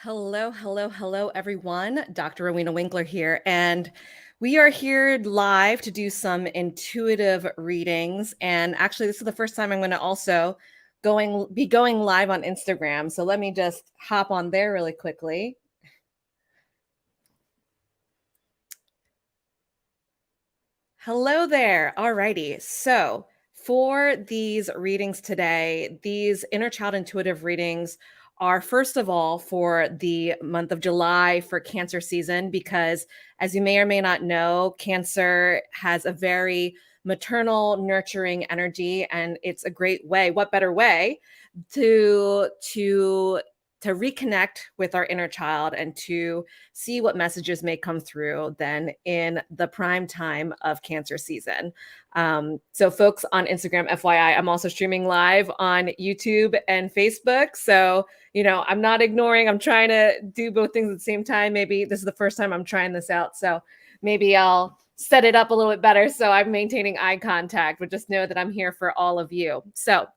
Hello, hello, hello, everyone. Dr. Rowena Winkler here, and we are here live to do some intuitive readings. And actually, this is the first time I'm going to also be going live on Instagram. So let me just hop on there really quickly. Hello there. Alrighty. So for these readings today, these inner child intuitive readings are first of all for the month of July for Cancer season, because as you may or may not know, Cancer has a very maternal, nurturing energy, and it's a great way. What better way to reconnect with our inner child and to see what messages may come through then in the prime time of Cancer season. So folks on Instagram, FYI, I'm also streaming live on YouTube and Facebook. So, I'm not ignoring, I'm trying to do both things at the same time. Maybe this is the first time I'm trying this out. So maybe I'll set it up a little bit better so I'm maintaining eye contact, but just know that I'm here for all of you. So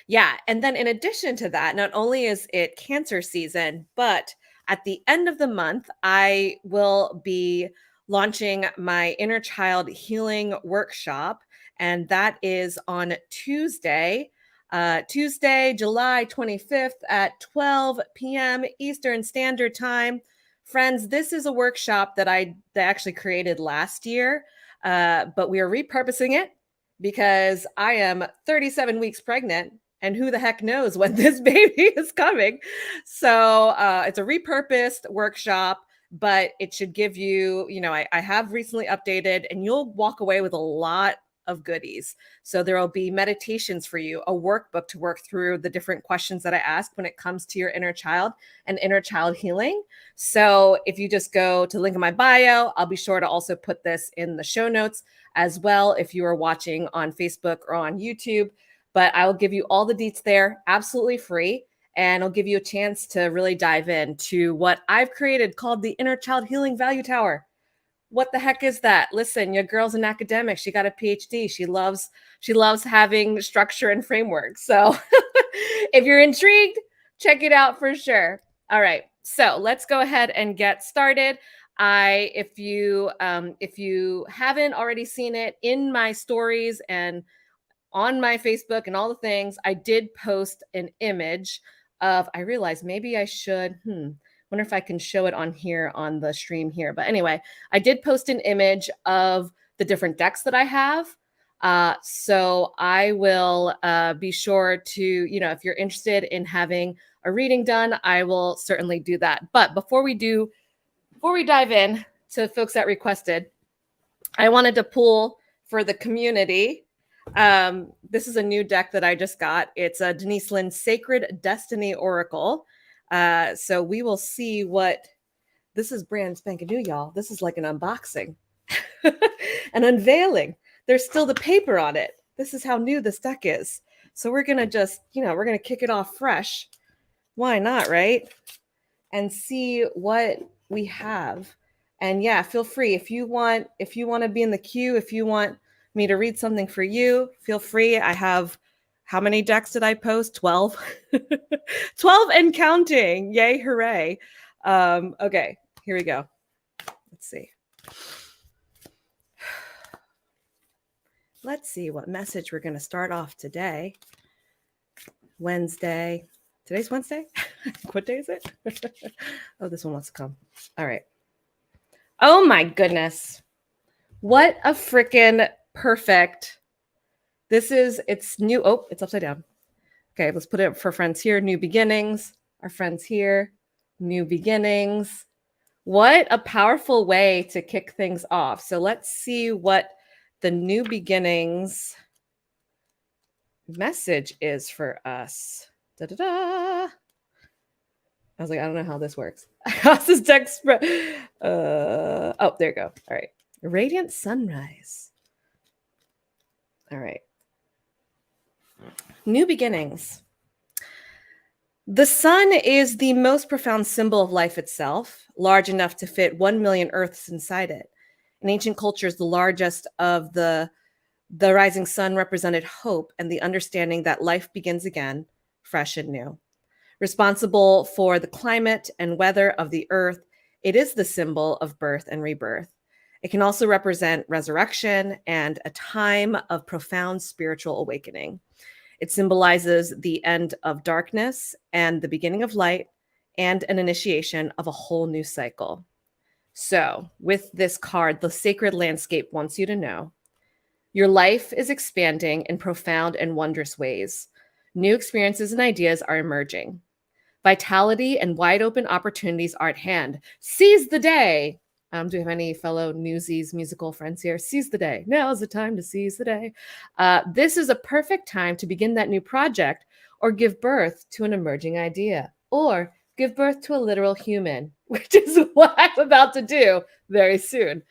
yeah. And then in addition to that, not only is it Cancer season, but at the end of the month, I will be launching my inner child healing workshop. And that is on Tuesday, July 25th at 12 p.m. Eastern Standard Time. Friends, this is a workshop that I actually created last year, but we are repurposing it because I am 37 weeks pregnant and who the heck knows when this baby is coming. So it's a repurposed workshop, but it should give you, I have recently updated, and you'll walk away with a lot of goodies. So there will be meditations for you, a workbook to work through the different questions that I ask when it comes to your inner child and inner child healing. So if you just go to the link in my bio, I'll be sure to also put this in the show notes as well if you are watching on Facebook or on YouTube. But I will give you all the deets there, absolutely free. And I'll give you a chance to really dive into what I've created called the Inner Child Healing Value Tower. What the heck is that? Listen, your girl's an academic. She got a Ph.D. She loves having structure and framework. So if you're intrigued, check it out for sure. All right. So let's go ahead and get started. If you haven't already seen it in my stories and on my Facebook and all the things, I did post an image of, I realized maybe I should, wonder if I can show it on here on the stream here. But anyway, I did post an image of the different decks that I have. So I will be sure to, if you're interested in having a reading done, I will certainly do that. But before we dive in to folks that requested, I wanted to pull for the community. This is a new deck that I just got. It's a Denise Linn Sacred Destiny Oracle. So we will see what this is. Brand spanking new, y'all. This is like an unboxing, an unveiling. There's still the paper on it. This is how new this deck is. So we're gonna just, we're gonna kick it off fresh. Why not, right? And see what we have. And yeah, feel free if you want to be in the queue, if you want me to read something for you, feel free. I have, how many decks did I post? 12. 12 and counting. Yay, hooray. Okay, here we go. Let's see. Let's see what message we're going to start off today. Wednesday. Today's Wednesday? What day is it? Oh, this one wants to come. All right. Oh my goodness. What a freaking perfect. It's new. Oh, it's upside down. Okay, let's put it for friends here. New beginnings. Our friends here. New beginnings. What a powerful way to kick things off. So let's see what the new beginnings message is for us. Da-da-da. I was like, I don't know how this works. How's this deck spread? Oh, there you go. All right. Radiant sunrise. All right. New beginnings. The sun is the most profound symbol of life itself, large enough to fit 1 million Earths inside it. In ancient cultures, the largest of the rising sun represented hope and the understanding that life begins again, fresh and new. Responsible for the climate and weather of the earth, it is the symbol of birth and rebirth. It can also represent resurrection and a time of profound spiritual awakening. It symbolizes the end of darkness and the beginning of light and an initiation of a whole new cycle. So, with this card, the sacred landscape wants you to know your life is expanding in profound and wondrous ways. New experiences and ideas are emerging. Vitality and wide open opportunities are at hand. Seize the day. Do we have any fellow Newsies musical friends here? Seize the day. Now is the time to seize the day. This is a perfect time to begin that new project or give birth to an emerging idea or give birth to a literal human, which is what I'm about to do very soon.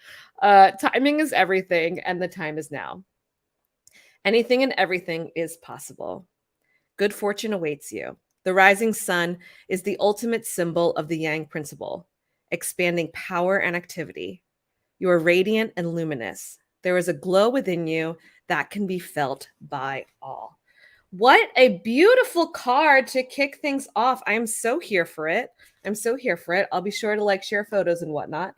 Timing is everything, and the time is now. Anything and everything is possible. Good fortune awaits you. The rising sun is the ultimate symbol of the Yang principle, expanding power and activity. You are radiant and luminous. There is a glow within you that can be felt by all. What a beautiful card to kick things off. I am so here for it. I'll be sure to share photos and whatnot.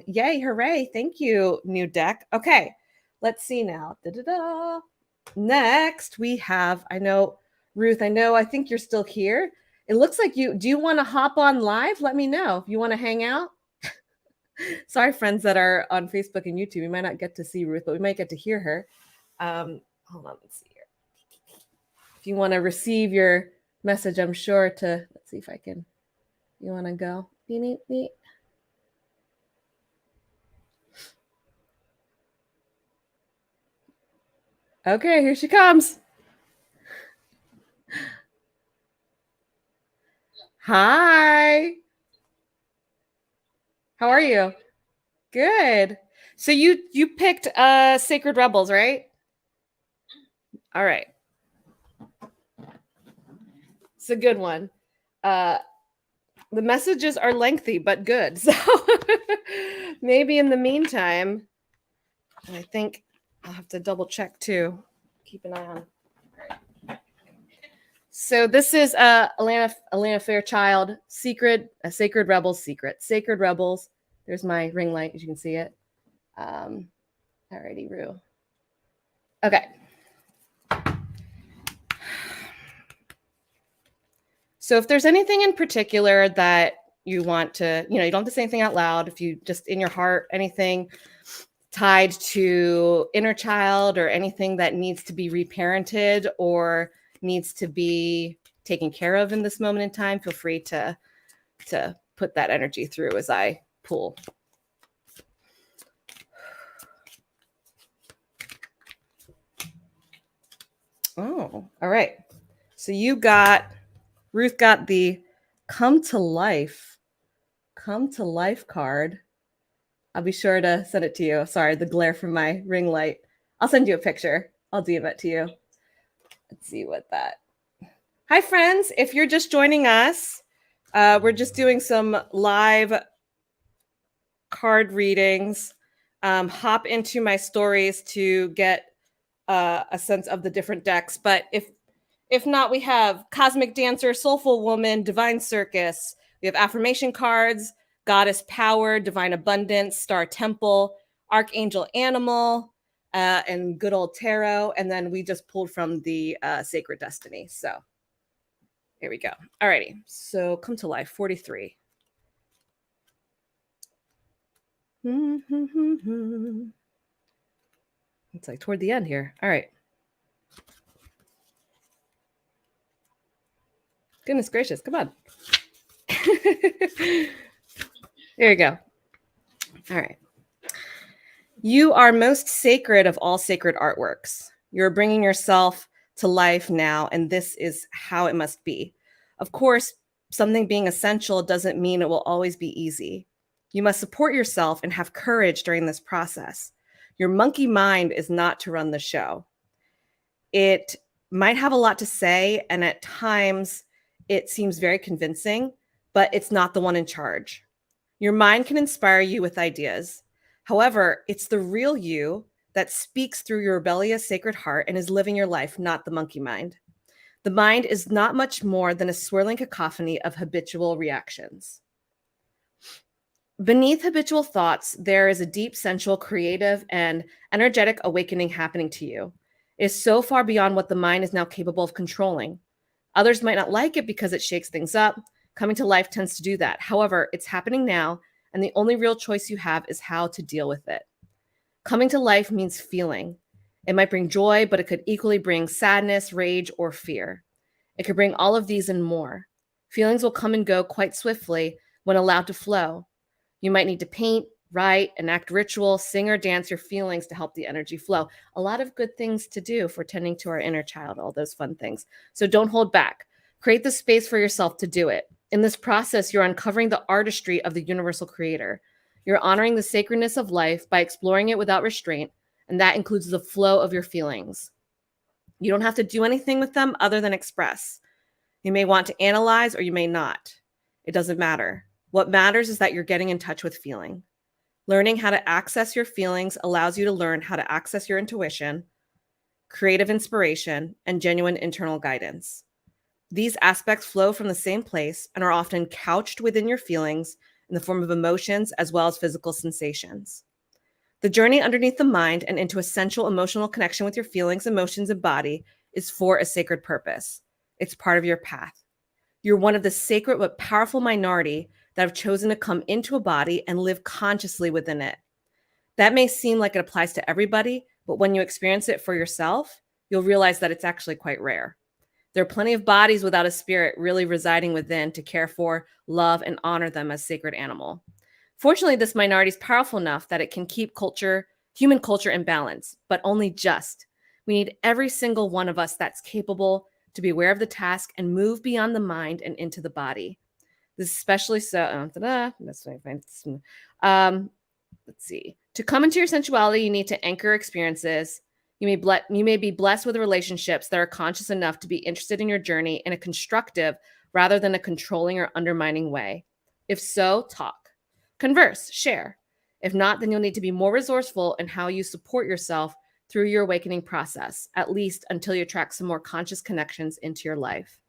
Yay, hooray. Thank you, new deck. Okay, let's see now. Da-da-da. Next, we have, Ruth, I think you're still here. It looks like do you want to hop on live? Let me know if you want to hang out. Sorry, friends that are on Facebook and YouTube. We might not get to see Ruth, but we might get to hear her. Hold on, let's see here. If you want to receive your message, I'm sure to, let's see if I can, you want to go? Okay, here she comes. Hi. How are you? Good. So you picked Sacred Rebels, right? All right. It's a good one. The messages are lengthy but good. So maybe in the meantime, I think I'll have to double check too. Keep an eye on. So this is Alana Fairchild, Sacred Rebels secret. Sacred Rebels. There's my ring light, as you can see it. Alrighty, Rue. Okay. So if there's anything in particular that you want to, you don't have to say anything out loud. If you just in your heart, anything tied to inner child or anything that needs to be reparented or needs to be taken care of in this moment in time, feel free to put that energy through as I pull. Oh, all right. So Ruth got the come to life card. I'll be sure to send it to you. Sorry, the glare from my ring light. I'll send you a picture. I'll DM it to you. Let's see what that. Hi, friends. If you're just joining us, we're just doing some live card readings. Hop into my stories to get a sense of the different decks. But if not, we have Cosmic Dancer, Soulful Woman, Divine Circus. We have affirmation cards, Goddess Power, Divine Abundance, Star Temple, Archangel Animal, and good old Tarot. And then we just pulled from the Sacred Destiny. So here we go. All righty. So come to life, 43. It's like toward the end here. All right. Goodness gracious. Come on. There you go. All right. You are most sacred of all sacred artworks. You're bringing yourself to life now, and this is how it must be. Of course, something being essential doesn't mean it will always be easy. You must support yourself and have courage during this process. Your monkey mind is not to run the show. It might have a lot to say, and at times it seems very convincing, but it's not the one in charge. Your mind can inspire you with ideas. However, it's the real you that speaks through your rebellious sacred heart and is living your life, not the monkey mind. The mind is not much more than a swirling cacophony of habitual reactions. Beneath habitual thoughts, there is a deep, sensual, creative, and energetic awakening happening to you. It is so far beyond what the mind is now capable of controlling. Others might not like it because it shakes things up. Coming to life tends to do that. However, it's happening now, and the only real choice you have is how to deal with it. Coming to life means feeling. It might bring joy, but it could equally bring sadness, rage, or fear. It could bring all of these and more. Feelings will come and go quite swiftly when allowed to flow. You might need to paint, write, enact ritual, sing or dance your feelings to help the energy flow. A lot of good things to do for tending to our inner child, all those fun things. So don't hold back. Create the space for yourself to do it. In this process, you're uncovering the artistry of the universal creator. You're honoring the sacredness of life by exploring it without restraint, and that includes the flow of your feelings. You don't have to do anything with them other than express. You may want to analyze or you may not. It doesn't matter. What matters is that you're getting in touch with feeling. Learning how to access your feelings allows you to learn how to access your intuition, creative inspiration, and genuine internal guidance. These aspects flow from the same place and are often couched within your feelings in the form of emotions as well as physical sensations. The journey underneath the mind and into essential emotional connection with your feelings, emotions, and body is for a sacred purpose. It's part of your path. You're one of the sacred but powerful minority that have chosen to come into a body and live consciously within it. That may seem like it applies to everybody, but when you experience it for yourself, you'll realize that it's actually quite rare. There are plenty of bodies without a spirit really residing within to care for, love, and honor them as sacred animal. Fortunately, this minority is powerful enough that it can keep human culture in balance, but only just. We need every single one of us that's capable to be aware of the task and move beyond the mind and into the body. This is especially so. That's what I find. Let's see. To come into your sensuality, you need to anchor experiences. You may be blessed with relationships that are conscious enough to be interested in your journey in a constructive rather than a controlling or undermining way. If so, talk. Converse, share. If not, then you'll need to be more resourceful in how you support yourself through your awakening process, at least until you attract some more conscious connections into your life.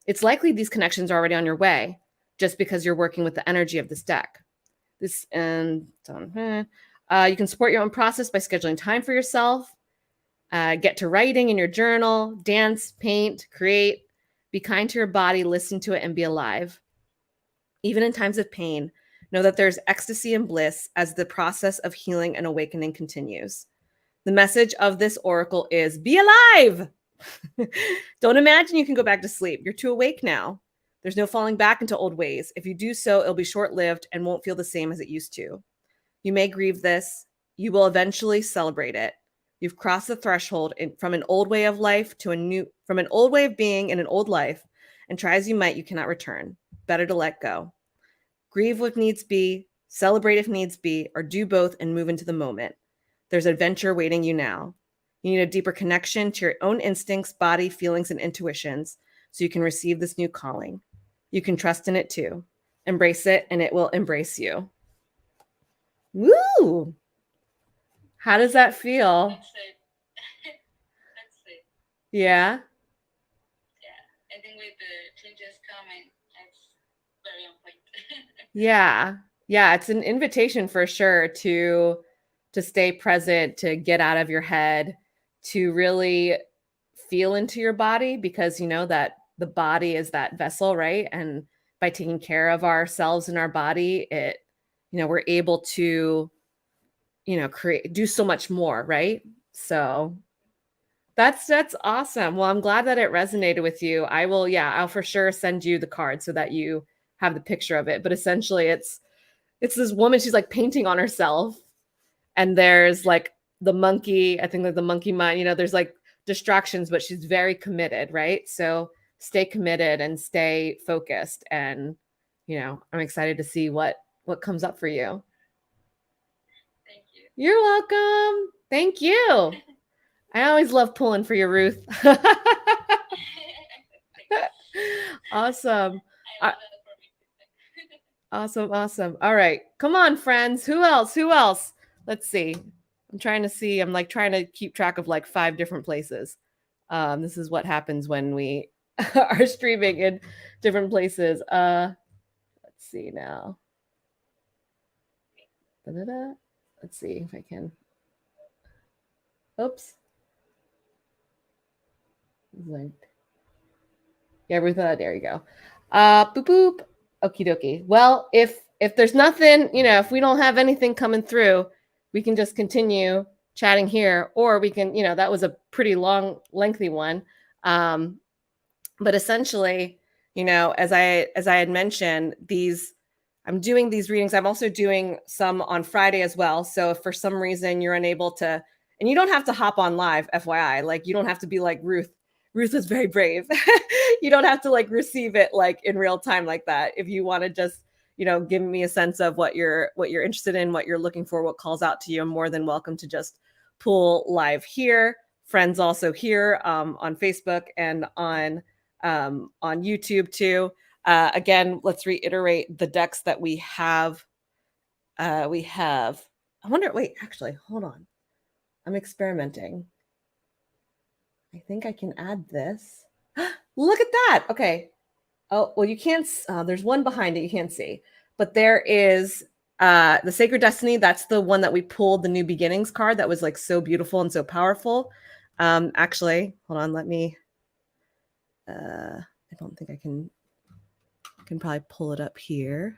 It's likely these connections are already on your way, just because you're working with the energy of this deck. You can support your own process by scheduling time for yourself. Get to writing in your journal, dance, paint, create. Be kind to your body, listen to it, and be alive. Even in times of pain, know that there's ecstasy and bliss as the process of healing and awakening continues. The message of this oracle is be alive. Don't imagine you can go back to sleep. You're too awake now. There's no falling back into old ways. If you do so, it'll be short-lived and won't feel the same as it used to. You may grieve this. You will eventually celebrate it. You've crossed the threshold from an old way of life to from an old way of being in an old life, and try as you might, you cannot return. Better to let go. Grieve if needs be, celebrate if needs be, or do both and move into the moment. There's adventure waiting you now. You need a deeper connection to your own instincts, body, feelings, and intuitions so you can receive this new calling. You can trust in it too. Embrace it, and it will embrace you. Woo! How does that feel? That's it. That's it. Yeah? Yeah. I think with the changes coming, it's very on point. Yeah. Yeah, it's an invitation for sure to stay present, to get out of your head, to really feel into your body because you know that the body is that vessel, right? And by taking care of ourselves and our body, we're able to, do so much more, right? So that's awesome. Well, I'm glad that it resonated with you. I'll for sure send you the card so that you have the picture of it. But essentially it's this woman, she's like painting on herself, and there's like the monkey, I think like the monkey mind, there's like distractions, but she's very committed, right? So stay committed and stay focused. And, I'm excited to see what comes up for you. Thank you. You're welcome. Thank you. I always love pulling for you, Ruth. Awesome. I Uh, love that for me too. awesome. All right. Come on, friends. Who else? Let's see. I'm like trying to keep track of like 5 different places. This is what happens when we are streaming in different places. Let's see now. Da-da-da. Let's see if I can. Oops. Like, yeah, Rutha, there you go. Boop boop. Okie dokie. Well, if there's nothing, if we don't have anything coming through, we can just continue chatting here, or we can, that was a pretty long, lengthy one. But essentially, as I had mentioned, I'm doing these readings. I'm also doing some on Friday as well. So if for some reason you're unable to, and you don't have to hop on live, FYI, like you don't have to be like Ruth. Ruth is very brave. You don't have to like receive it like in real time like that. If you want to just, give me a sense of what you're interested in, what you're looking for, what calls out to you, I'm more than welcome to just pull live here. Friends also here on Facebook and on YouTube too. Again, let's reiterate the decks that we have. I wonder, wait, actually, hold on. I'm experimenting. I think I can add this. Look at that. Okay. Oh, well, you can't, there's one behind it you can't see. But there is the Sacred Destiny. That's the one that we pulled, the New Beginnings card that was like so beautiful and so powerful. Actually, hold on, let me, I don't think I can probably pull it up here.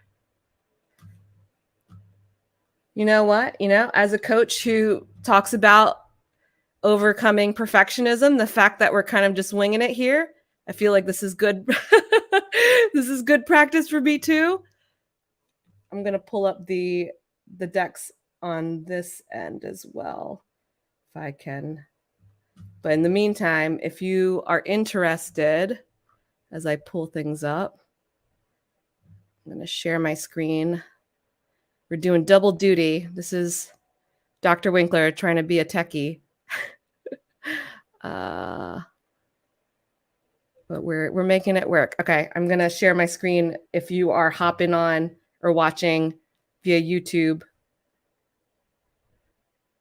You know what? As a coach who talks about overcoming perfectionism, the fact that we're kind of just winging it here, I feel like this is good. This is good practice for me too. I'm going to pull up the decks on this end as well, if I can. But in the meantime, if you are interested, as I pull things up, I'm going to share my screen. We're doing double duty. This is Dr. Winkler trying to be a techie. But we're making it work. Okay, I'm going to share my screen if you are hopping on or watching via YouTube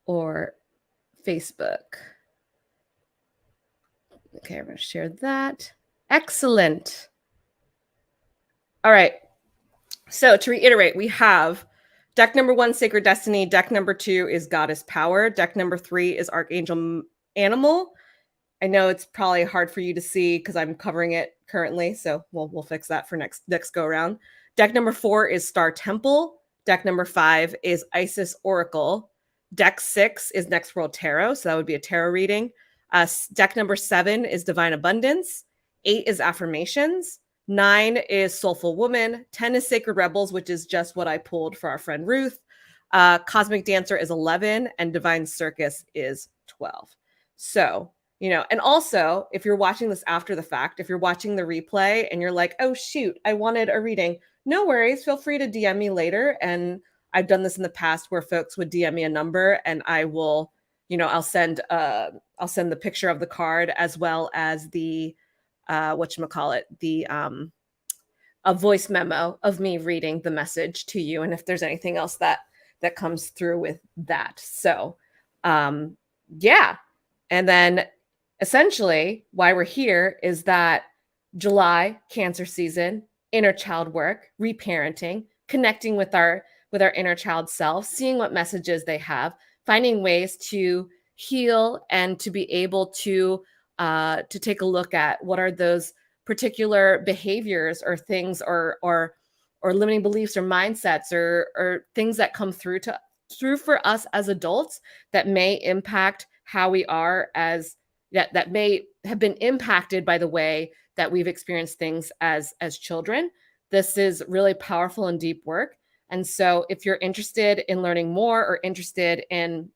or Facebook. Okay, I'm going to share that. Excellent. All right. So to reiterate, we have deck number 1, Sacred Destiny. Deck number 2 is Goddess Power. Deck number 3 is Archangel Animal. I know it's probably hard for you to see because I'm covering it currently, so we'll fix that for next go around. Deck number 4 is Star Temple. Deck number 5 is Isis Oracle. Deck 6 is Next World Tarot, so that would be a tarot reading. Deck number 7 is Divine Abundance. 8 is Affirmations. 9 is Soulful Woman. 10 is Sacred Rebels, which is just what I pulled for our friend Ruth. Cosmic Dancer is 11, and Divine Circus is 12. So, and also if you're watching this after the fact, if you're watching the replay and you're like, oh shoot, I wanted a reading, no worries, feel free to DM me later. And I've done this in the past where folks would DM me a number and I will, I'll send the picture of the card as well as the whatchamacallit, a voice memo of me reading the message to you. And if there's anything else that comes through with that. So yeah. And then essentially why we're here is that July, Cancer season, inner child work, reparenting, connecting with our inner child self, seeing what messages they have, finding ways to heal and to be able to take a look at what are those particular behaviors or things or limiting beliefs or mindsets or things that come through for us as adults that may impact how we are as that may have been impacted by the way that we've experienced things as children. This is really powerful and deep work. And so if you're interested in learning more or interested in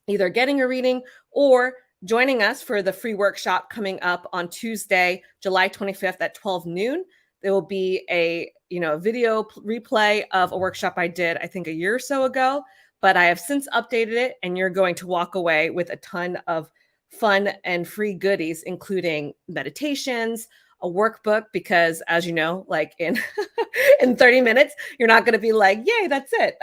either getting a reading or joining us for the free workshop coming up on Tuesday, July 25th at 12 noon, there will be a video replay of a workshop I did, I think a year or so ago, but I have since updated it and you're going to walk away with a ton of fun and free goodies, including meditations, a workbook, because as you know, like in 30 minutes, you're not going to be like, yay, that's it.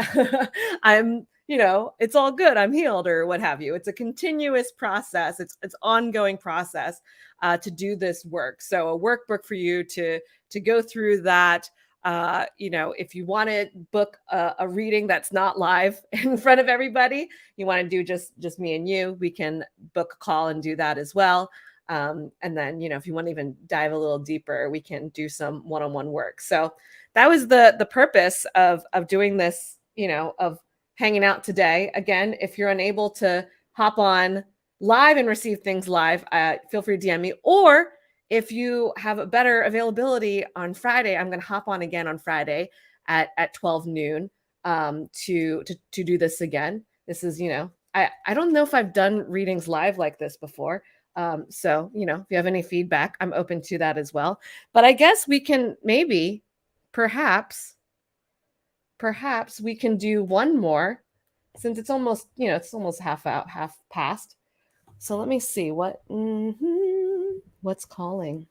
I'm it's all good, I'm healed, or what have you. It's a continuous process. It's ongoing process to do this work. So a workbook for you to go through that. If you want to book a reading that's not live in front of everybody, you want to do just me and you, we can book a call and do that as well. And then, if you want to even dive a little deeper, we can do some one-on-one work. So that was the purpose of doing this, of hanging out today. Again, if you're unable to hop on live and receive things live, feel free to DM me. Or if you have a better availability on Friday, I'm going to hop on again on Friday at 12 noon to do this again. This is, I don't know if I've done readings live like this before. So, if you have any feedback, I'm open to that as well. But I guess we can maybe, perhaps we can do one more, since it's almost, it's almost half past. So let me see what's calling.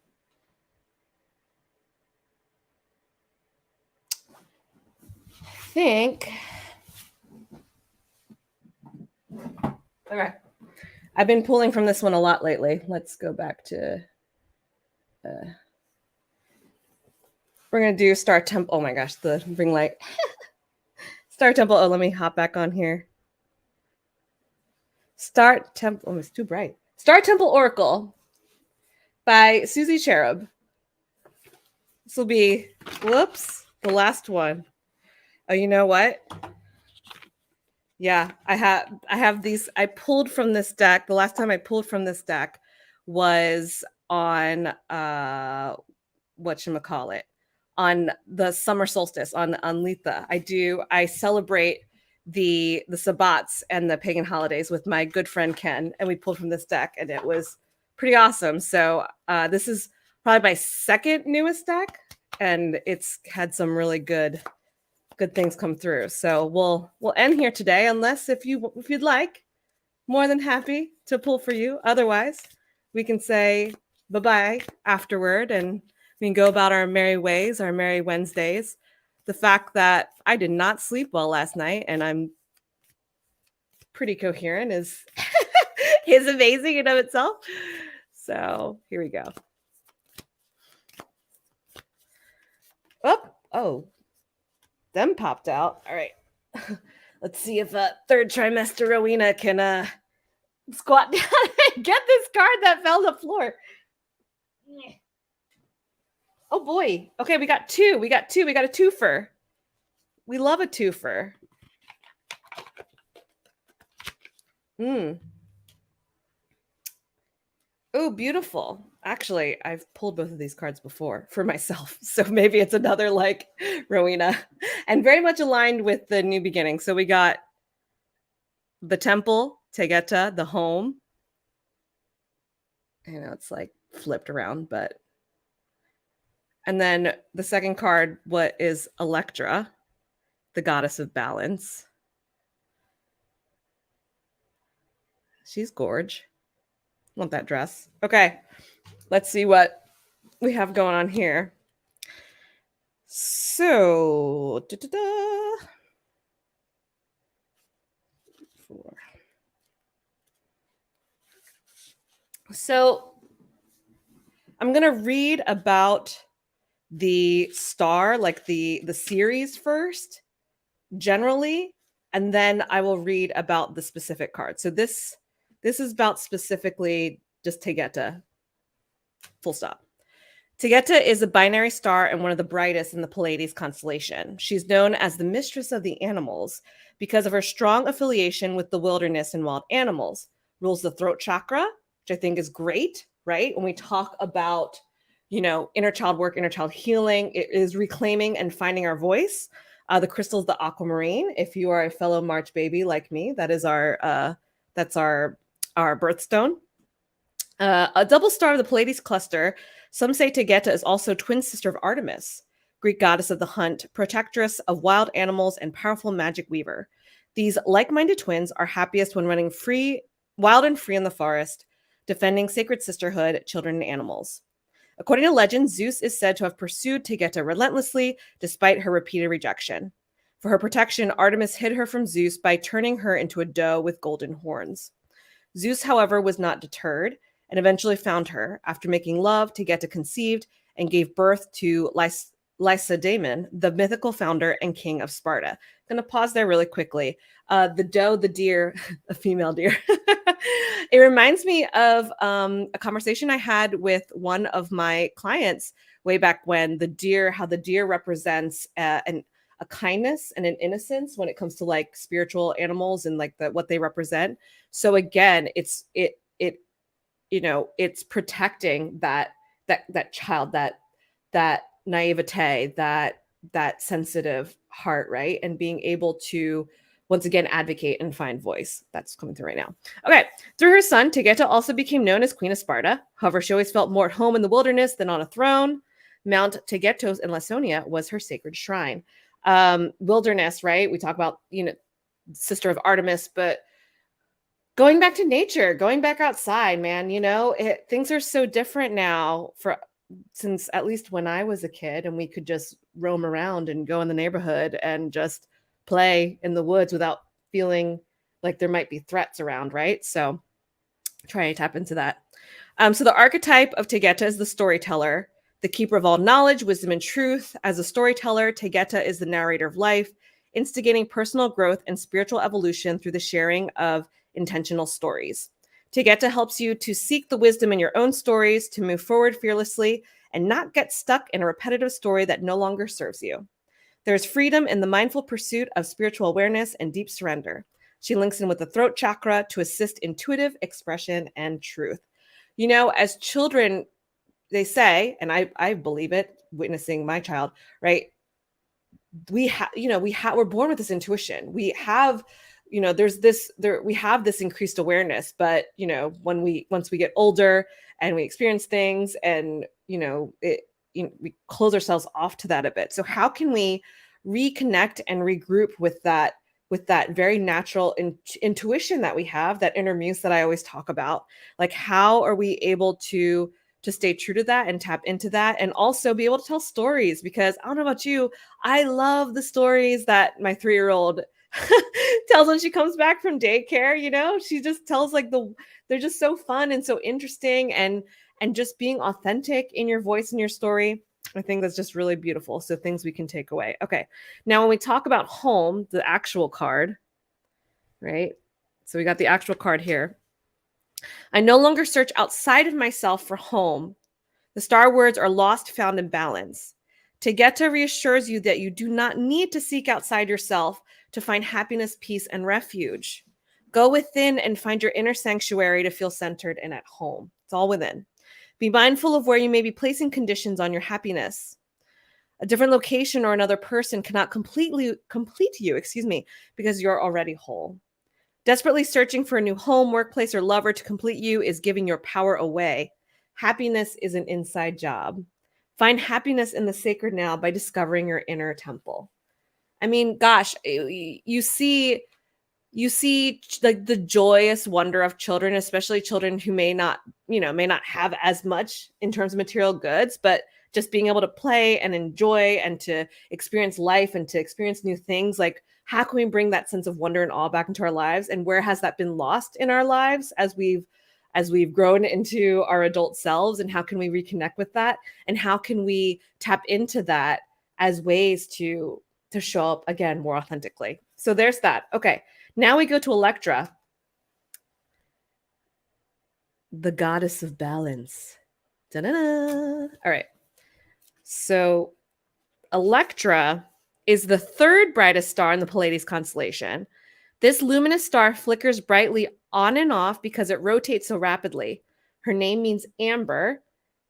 I think. All right. I've been pulling from this one a lot lately. Let's go back to. We're going to do Star Temple. Oh my gosh, the ring light. Star Temple. Oh, let me hop back on here. Star Temple. Oh, it's too bright. Star Temple Oracle by Suzy Cherub. This will be, the last one. Oh, you know what? Yeah, I have these. I pulled from this deck. The last time I pulled from this deck was on whatchamacallit, on the summer solstice, on Litha. I celebrate the Sabbats and the pagan holidays with my good friend Ken, and we pulled from this deck, and it was pretty awesome. So this is probably my second newest deck, and it's had some really good things come through. So we'll end here today, unless if you'd like, more than happy to pull for you. Otherwise, we can say bye-bye afterward, and we can go about our merry ways, our merry Wednesdays. The fact that I did not sleep well last night and I'm pretty coherent is is amazing in of itself. So here we go. Oh, them popped out. All right. Let's see if third trimester Rowena can squat down and get this card that fell to the floor. Oh boy. Okay, we got two. We got a twofer. We love a twofer. Oh, beautiful. Actually, I've pulled both of these cards before for myself. So maybe it's another like Rowena, and very much aligned with the new beginning. So we got the temple, Tegeta, the home. I know it's like flipped around, but. And then the second card, what is Electra, the goddess of balance. She's gorge. Want that dress. Okay, let's see what we have going on here. So, So I'm going to read about the star, like the series first, generally, and then I will read about the specific card. So this is about specifically just Tegeta, full stop. Tegeta is a binary star and one of the brightest in the Pleiades constellation. She's known as the mistress of the animals because of her strong affiliation with the wilderness and wild animals. Rules the throat chakra, which I think is great, right? When we talk about, inner child work, inner child healing, it is reclaiming and finding our voice. The crystal is the aquamarine. If you are a fellow March baby like me, that is our birthstone. A double star of the Pleiades cluster. Some say Tegeta is also twin sister of Artemis, Greek goddess of the hunt, protectress of wild animals, and powerful magic weaver. These like-minded twins are happiest when running free, wild and free in the forest, defending sacred sisterhood, children, and animals. According to legend, Zeus is said to have pursued Tegeta relentlessly despite her repeated rejection. For her protection, Artemis hid her from Zeus by turning her into a doe with golden horns. Zeus, however, was not deterred and eventually found her. After making love, Tegeta conceived and gave birth to Lacedaemon, the mythical founder and king of Sparta. I'm going to pause there really quickly. The doe, the deer, a female deer. It reminds me of a conversation I had with one of my clients way back when. The deer, how the deer represents a kindness and an innocence when it comes to like spiritual animals and like what they represent. So again, it's protecting that child, that naivete, that sensitive heart, right? And being able to once again advocate and find voice. That's coming through right now. Okay. Through her son, Tegeta also became known as Queen of Sparta. However, she always felt more at home in the wilderness than on a throne. Mount Tegetos in Laconia was her sacred shrine. Wilderness, right? We talk about, sister of Artemis, but going back to nature, going back outside, man, things are so different now since at least when I was a kid and we could just roam around and go in the neighborhood and just play in the woods without feeling like there might be threats around, right? So try to tap into that. So the archetype of Tegeta is the storyteller, the keeper of all knowledge, wisdom, and truth. As a storyteller, Tegeta is the narrator of life, instigating personal growth and spiritual evolution through the sharing of intentional stories. Tegeta helps you to seek the wisdom in your own stories, to move forward fearlessly, and not get stuck in a repetitive story that no longer serves you. There's freedom in the mindful pursuit of spiritual awareness and deep surrender. She links in with the throat chakra to assist intuitive expression and truth. As children, they say, and I believe it, witnessing my child, right? We're born with this intuition. We have, we have this increased awareness, but once we get older and we experience things and we close ourselves off to that a bit. So how can we reconnect and regroup with that very natural intuition that we have, that inner muse that I always talk about? Like, how are we able to stay true to that and tap into that, and also be able to tell stories? Because I don't know about you, I love the stories that my 3-year-old tells when she comes back from daycare. She just tells they're just so fun and so interesting, and just being authentic in your voice and your story. I think that's just really beautiful. So things we can take away. Okay. Now, when we talk about home, the actual card, right? So we got the actual card here. I no longer search outside of myself for home. The star words are lost, found, and balance. Tegeta reassures you that you do not need to seek outside yourself to find happiness, peace, and refuge. Go within and find your inner sanctuary to feel centered and at home. It's all within. Be mindful of where you may be placing conditions on your happiness. A different location or another person cannot complete you, because you're already whole. Desperately searching for a new home, workplace, or lover to complete you is giving your power away. Happiness is an inside job. Find happiness in the sacred now by discovering your inner temple. I mean, gosh, you see like the joyous wonder of children, especially children who may not have as much in terms of material goods, but just being able to play and enjoy and to experience life and to experience new things. Like, how can we bring that sense of wonder and awe back into our lives? And where has that been lost in our lives as we've grown into our adult selves? And how can we reconnect with that? And how can we tap into that as ways to show up again more authentically? So there's that. Okay. Now we go to Electra, the goddess of balance. Da-da-da. All right. So Electra is the third brightest star in the Pleiades constellation. This luminous star flickers brightly on and off because it rotates so rapidly. Her name means amber,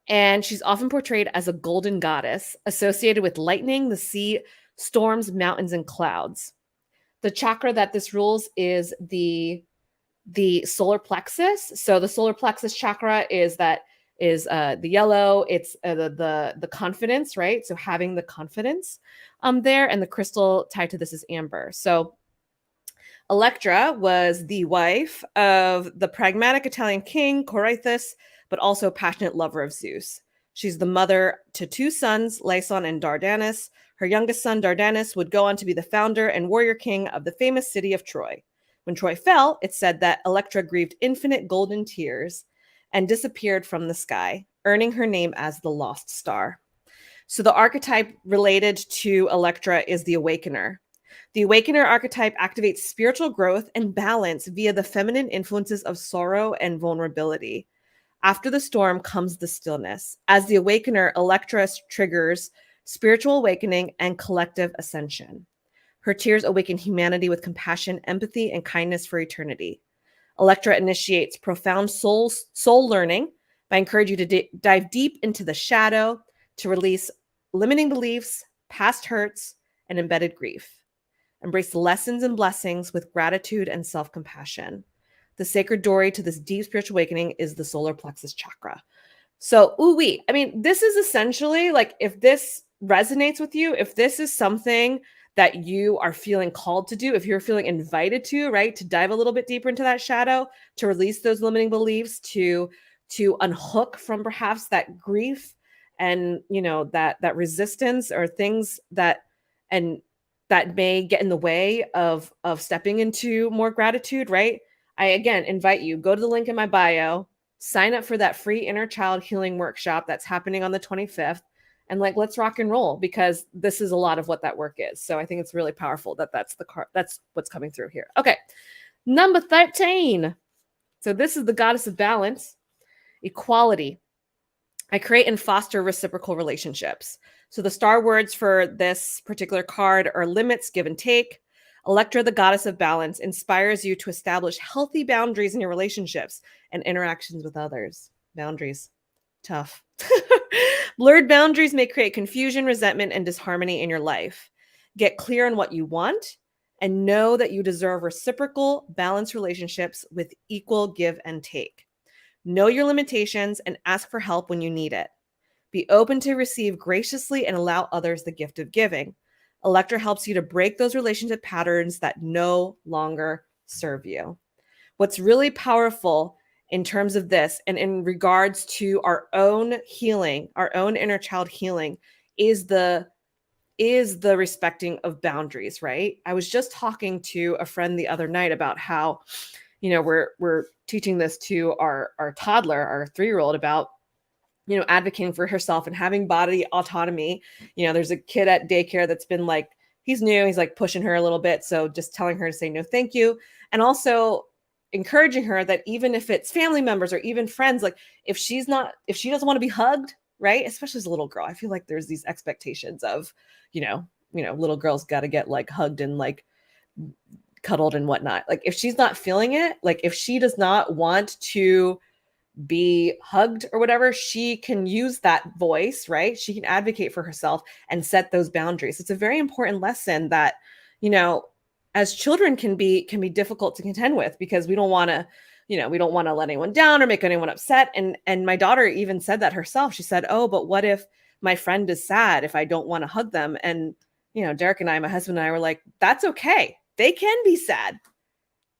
and she's often portrayed as a golden goddess associated with lightning, the sea, storms, mountains, and clouds. The chakra that this rules is the solar plexus. So the solar plexus chakra is the yellow. It's the confidence, right? So having the confidence there, and the crystal tied to this is amber. So Electra was the wife of the pragmatic Italian king Corythus, but also a passionate lover of Zeus. She's the mother to 2 sons, Lyson and Dardanus. Her youngest son, Dardanus, would go on to be the founder and warrior king of the famous city of Troy. When Troy fell, it's said that Electra grieved infinite golden tears and disappeared from the sky, earning her name as the Lost Star. So the archetype related to Electra is the Awakener. The Awakener archetype activates spiritual growth and balance via the feminine influences of sorrow and vulnerability. After the storm comes the stillness. As the Awakener, Electra triggers spiritual awakening and collective ascension. Her tears awaken humanity with compassion, empathy, and kindness for eternity. Electra initiates profound soul learning by encouraging you to dive deep into the shadow to release limiting beliefs, past hurts, and embedded grief. Embrace the lessons and blessings with gratitude and self-compassion. The sacred doorway to this deep spiritual awakening is the solar plexus chakra. So, I mean, this is essentially like, if this resonates with you, if this is something that you are feeling called to do, if you're feeling invited to, right, to dive a little bit deeper into that shadow, to release those limiting beliefs, to unhook from perhaps that grief and, that resistance or things that may get in the way of stepping into more gratitude, right? I again invite you, go to the link in my bio, sign up for that free inner child healing workshop that's happening on the 25th, and let's rock and roll, because this is a lot of what that work is. So I think it's really powerful that that's what's coming through here. Okay, number 13. So this is the goddess of balance, equality. I create and foster reciprocal relationships. So the star words for this particular card are limits, give and take. Electra, the goddess of balance, inspires you to establish healthy boundaries in your relationships and interactions with others. Boundaries. Tough. Blurred boundaries may create confusion, resentment, and disharmony in your life. Get clear on what you want and know that you deserve reciprocal, balanced relationships with equal give and take. Know your limitations and ask for help when you need it. Be open to receive graciously and allow others the gift of giving. Electra helps you to break those relationship patterns that no longer serve you. What's really powerful in terms of this and in regards to our own healing, our own inner child healing, is the respecting of boundaries, right? I was just talking to a friend the other night about how, we're teaching this to our toddler, our 3-year-old, about, advocating for herself and having body autonomy. There's a kid at daycare that's been he's new, he's pushing her a little bit. So just telling her to say no, thank you. And also encouraging her that even if it's family members or even friends, if she doesn't want to be hugged, right? Especially as a little girl, I feel like there's these expectations of, little girls got to get hugged and cuddled and whatnot. If she's not feeling it, if she does not want to be hugged or whatever, she can use that voice, right? She can advocate for herself and set those boundaries. It's a very important lesson that, as children can be difficult to contend with, because we don't want to, we don't want to let anyone down or make anyone upset. And my daughter even said that herself. She said, "Oh, but what if my friend is sad if I don't want to hug them?" And, Derek and I, my husband and I, were like, that's okay. They can be sad.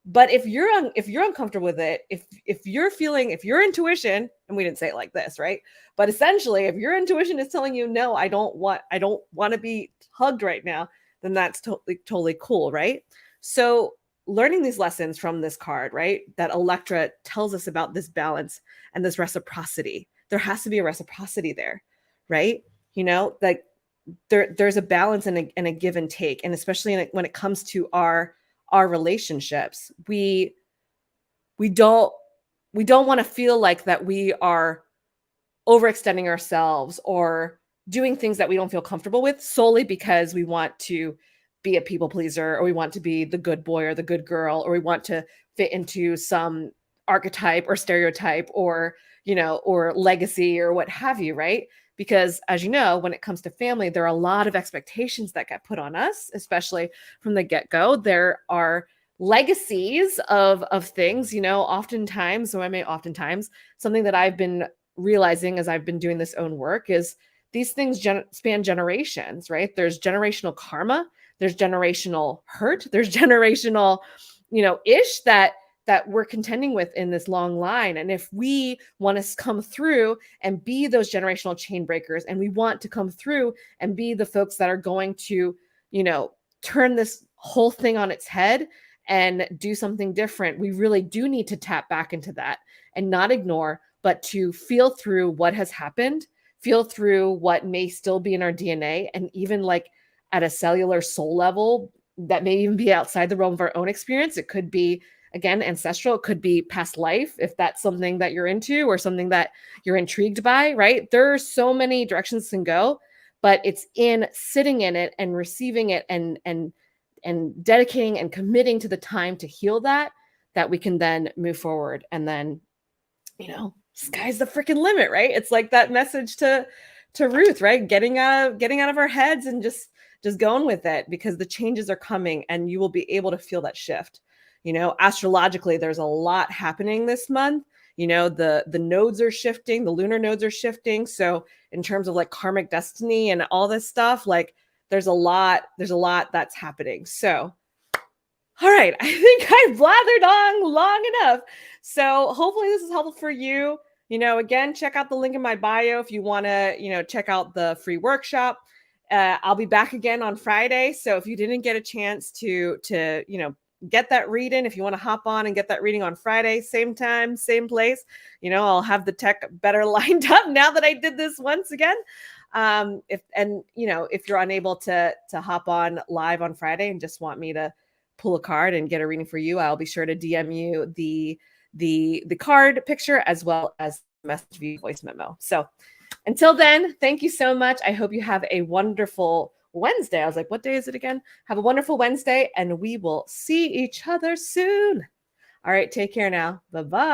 But if you're uncomfortable with it, if your intuition, and we didn't say it like this, right? But essentially, if your intuition is telling you, no, I don't want to be hugged right now, then that's totally cool, right? So learning these lessons from this card, right? That Electra tells us about this balance and this reciprocity. There has to be a reciprocity there, right? There's a balance and a give and take, and especially when it comes to our relationships, we don't want to feel like that we are overextending ourselves or doing things that we don't feel comfortable with solely because we want to be a people pleaser, or we want to be the good boy or the good girl, or we want to fit into some archetype or stereotype or or legacy or what have you, right? Because as you know, when it comes to family, there are a lot of expectations that get put on us, especially from the get-go. There are legacies of things, oftentimes, something that I've been realizing as I've been doing this own work is these things span generations, right? There's generational karma, there's generational hurt, there's generational, ish that that we're contending with in this long line. And if we want to come through and be those generational chain breakers, and we want to come through and be the folks that are going to, turn this whole thing on its head and do something different, we really do need to tap back into that and not ignore, but to feel through what has happened, feel through what may still be in our DNA, and even like at a cellular soul level that may even be outside the realm of our own experience. It could be, again, ancestral. It could be past life, if that's something that you're into or something that you're intrigued by, right? There are so many directions to go, but it's in sitting in it and receiving it and dedicating and committing to the time to heal that we can then move forward. And then, sky's the freaking limit, right? It's like that message to Ruth, right? Getting out of our heads and just going with it, because the changes are coming and you will be able to feel that shift. Astrologically, there's a lot happening this month. The nodes are shifting, the lunar nodes are shifting. So in terms of like karmic destiny and all this stuff, like there's a lot that's happening. So, all right, I think I blathered on long enough. So hopefully this is helpful for you. Again, check out the link in my bio if you want to, check out the free workshop. I'll be back again on Friday. So if you didn't get a chance to get that reading, if you want to hop on and get that reading on Friday, same time, same place, I'll have the tech better lined up now that I did this once again. If you're unable to hop on live on Friday and just want me to pull a card and get a reading for you, I'll be sure to DM you the card picture as well as message via voice memo. So until then, thank you so much. I hope you have a wonderful Wednesday. I was like, what day is it again? Have a wonderful Wednesday, and we will see each other soon. All right, take care now. Bye-bye.